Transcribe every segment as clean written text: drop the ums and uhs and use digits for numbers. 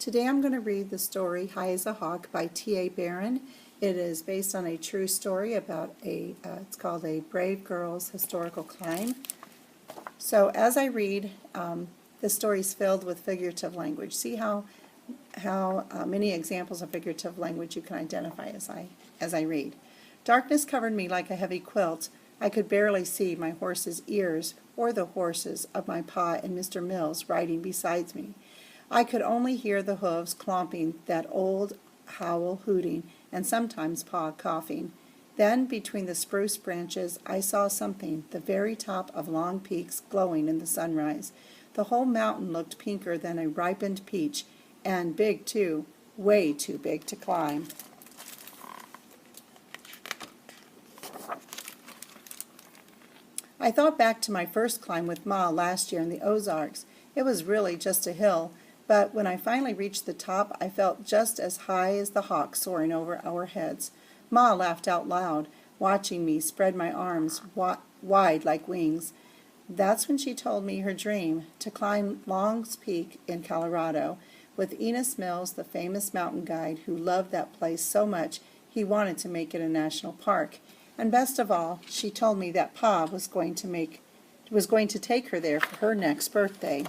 Today I'm going to read the story High as a Hawk by T.A. Barron. It is based on a true story about it's called A Brave Girl's Historical Climb. So as I read, the story is filled with figurative language. See how many examples of figurative language you can identify as I read. Darkness covered me like a heavy quilt. I could barely see my horse's ears or the horses of my pa and Mr. Mills riding beside me. I could only hear the hooves clomping, that old howl hooting, and sometimes Pa coughing. Then, between the spruce branches, I saw something, the very top of long peaks glowing in the sunrise. The whole mountain looked pinker than a ripened peach, and big too, way too big to climb. I thought back to my first climb with Ma last year in the Ozarks. It was really just a hill, but when I finally reached the top, I felt just as high as the hawk soaring over our heads. Ma laughed out loud, watching me spread my arms wide like wings. That's when she told me her dream, to climb Long's Peak in Colorado, with Enos Mills, the famous mountain guide who loved that place so much he wanted to make it a national park. And best of all, she told me that Pa was going to take her there for her next birthday.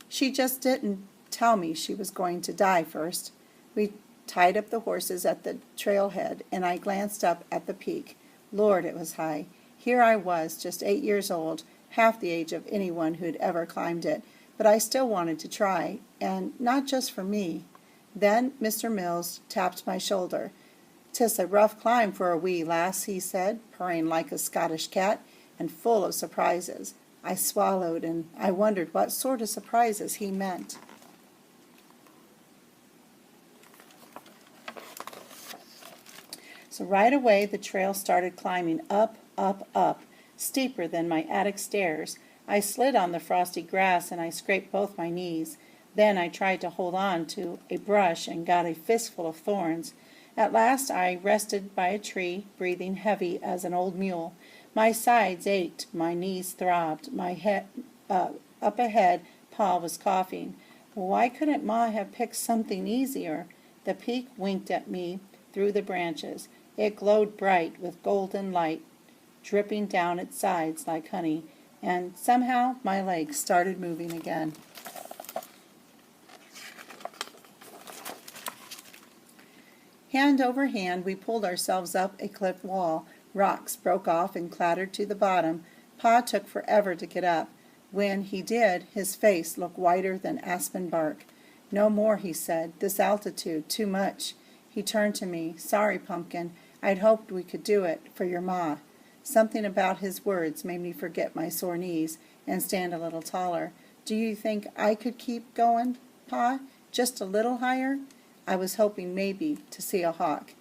She just didn't tell me she was going to die first. We tied up the horses at the trailhead, and I glanced up at the peak. Lord, it was high. Here I was, just 8 years old, half the age of anyone who'd ever climbed it, but I still wanted to try, and not just for me. Then Mr. Mills tapped my shoulder. "'Tis a rough climb for a wee lass," he said, purring like a Scottish cat, and full of surprises. I swallowed, and I wondered what sort of surprises he meant. So right away the trail started climbing up, up, up, steeper than my attic stairs. I slid on the frosty grass and I scraped both my knees. Then I tried to hold on to a brush and got a fistful of thorns. At last I rested by a tree, breathing heavy as an old mule. My sides ached, my knees throbbed, my head up ahead Pa was coughing. Why couldn't Ma have picked something easier? The peak winked at me through the branches. It glowed bright with golden light, dripping down its sides like honey, and somehow my legs started moving again. Hand over hand, we pulled ourselves up a cliff wall. Rocks broke off and clattered to the bottom. Pa took forever to get up. When he did, his face looked whiter than aspen bark. "No more," he said. "This altitude, too much." He turned to me. "Sorry, Pumpkin. I'd hoped we could do it for your Ma." Something about his words made me forget my sore knees and stand a little taller. "Do you think I could keep going, Pa? Just a little higher?" I was hoping maybe to see a hawk.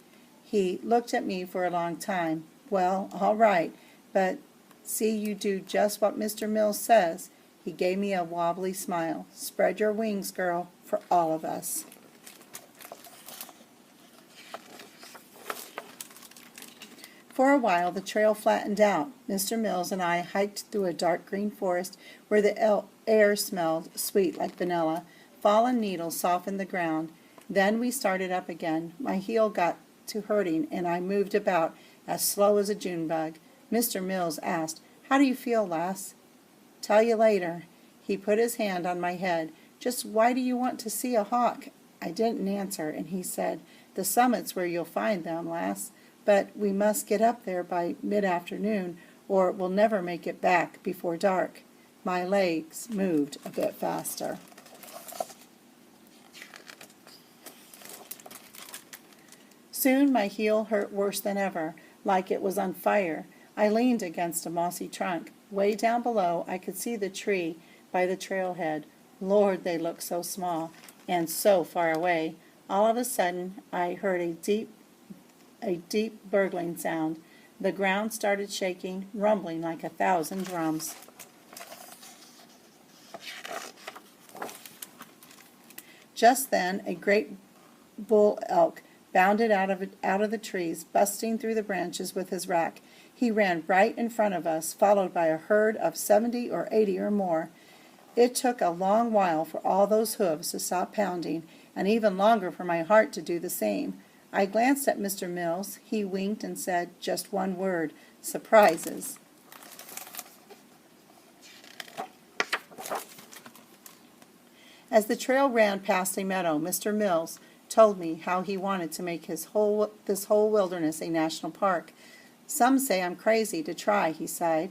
He looked at me for a long time. "Well, all right, but see you do just what Mr. Mills says." He gave me a wobbly smile. "Spread your wings, girl, for all of us." For a while the trail flattened out. Mr. Mills and I hiked through a dark green forest where the air smelled sweet like vanilla. Fallen needles softened the ground. Then we started up again. My heel got to hurting, and I moved about as slow as a June bug. Mr. Mills asked, "How do you feel, lass?" "Tell you later." He put his hand on my head. "Just why do you want to see a hawk?" I didn't answer, and he said, "The summit's where you'll find them, lass. But we must get up there by mid-afternoon, or we'll never make it back before dark." My legs moved a bit faster. Soon my heel hurt worse than ever, like it was on fire. I leaned against a mossy trunk. Way down below I could see the tree by the trailhead. Lord, they looked so small and so far away. All of a sudden I heard a deep burgling sound. The ground started shaking, rumbling like 1,000 drums. Just then a great bull elk bounded out of the trees, busting through the branches with his rack. He ran right in front of us, followed by a herd of 70 or 80 or more. It took a long while for all those hooves to stop pounding, and even longer for my heart to do the same. I glanced at Mr. Mills. He winked and said just one word, "Surprises." As the trail ran past a meadow, Mr. Mills told me how he wanted to make this whole wilderness a national park. "Some say I'm crazy to try," he sighed,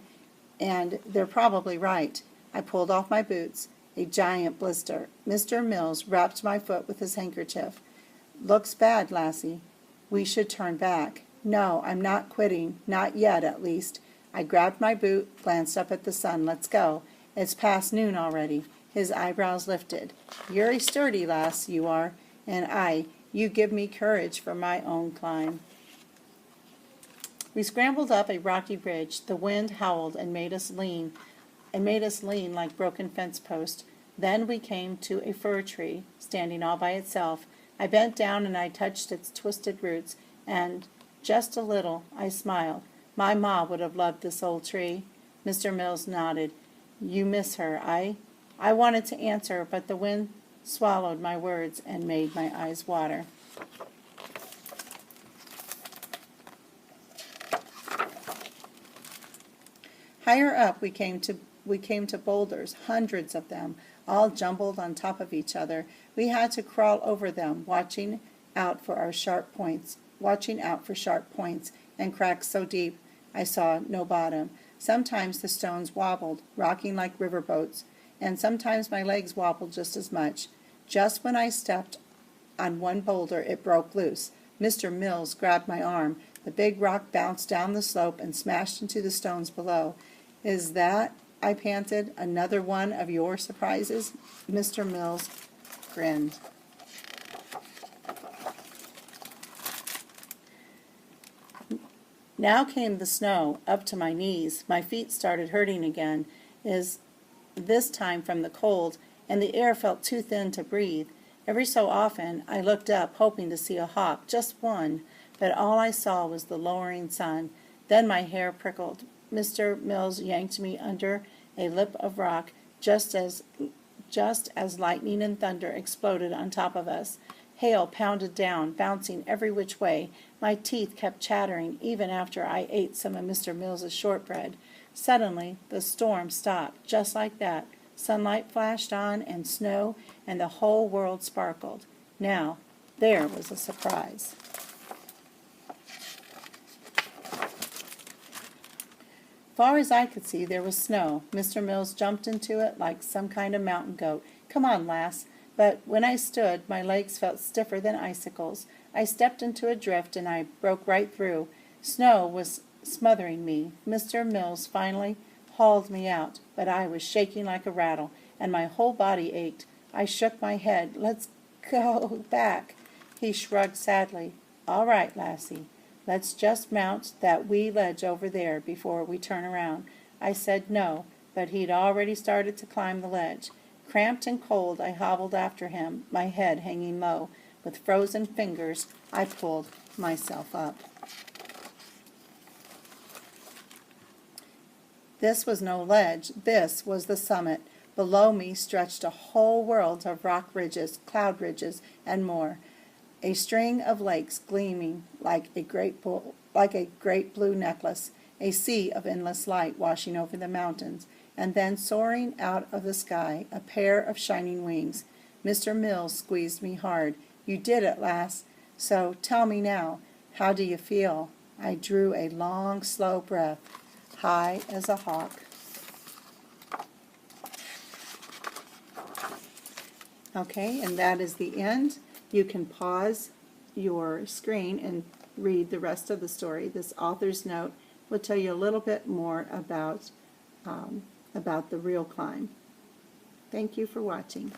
"and they're probably right." I pulled off my boots, a giant blister. Mr. Mills wrapped my foot with his handkerchief. "Looks bad, lassie. We should turn back." "No, I'm not quitting. Not yet, at least." I grabbed my boot, glanced up at the sun. "Let's go. It's past noon already." His eyebrows lifted. "You're a sturdy lass, you are, and you give me courage for my own climb." We scrambled up a rocky ridge. The wind howled and made us lean like broken fence posts. Then we came to a fir tree, standing all by itself. I bent down and I touched its twisted roots, and just a little I smiled. My ma would have loved this old tree. Mr. Mills nodded. "You miss her, I wanted to answer, but the wind swallowed my words and made my eyes water. Higher up we came to boulders, hundreds of them, all jumbled on top of each other. We had to crawl over them, watching out for sharp points, and cracks so deep I saw no bottom. Sometimes the stones wobbled, rocking like river boats, and sometimes my legs wobbled just as much. Just when I stepped on one boulder, it broke loose. Mr. Mills grabbed my arm. The big rock bounced down the slope and smashed into the stones below. "Is that," I panted, "another one of your surprises?" Mr. Mills grinned. Now came the snow, up to my knees. My feet started hurting again, this time from the cold, and the air felt too thin to breathe. Every so often I looked up, hoping to see a hawk, just one, but all I saw was the lowering sun. Then my hair prickled. Mr. Mills yanked me under a lip of rock, just as lightning and thunder exploded on top of us. Hail pounded down, bouncing every which way. My teeth kept chattering even after I ate some of Mr. Mills's shortbread. Suddenly, the storm stopped, just like that. Sunlight flashed on, and snow, and the whole world sparkled. Now, there was a surprise. Far as I could see, there was snow. Mr. Mills jumped into it like some kind of mountain goat. "Come on, lass." But when I stood, my legs felt stiffer than icicles. I stepped into a drift, and I broke right through. Snow was smothering me. Mr. Mills finally hauled me out, but I was shaking like a rattle, and my whole body ached. I shook my head. "Let's go back." He shrugged sadly. "All right, lassie. Let's just mount that wee ledge over there before we turn around." I said no, but he'd already started to climb the ledge. Cramped and cold, I hobbled after him, my head hanging low. With frozen fingers, I pulled myself up. This was no ledge. This was the summit. Below me stretched a whole world of rock ridges, cloud ridges, and more. A string of lakes gleaming like a great blue necklace. A sea of endless light washing over the mountains. And then soaring out of the sky, a pair of shining wings. Mr. Mills squeezed me hard. "You did it, lass. So tell me now, how do you feel?" I drew a long, slow breath, high as a hawk. Okay, and that is the end. You can pause your screen and read the rest of the story. This author's note will tell you a little bit more about the real climb. Thank you for watching.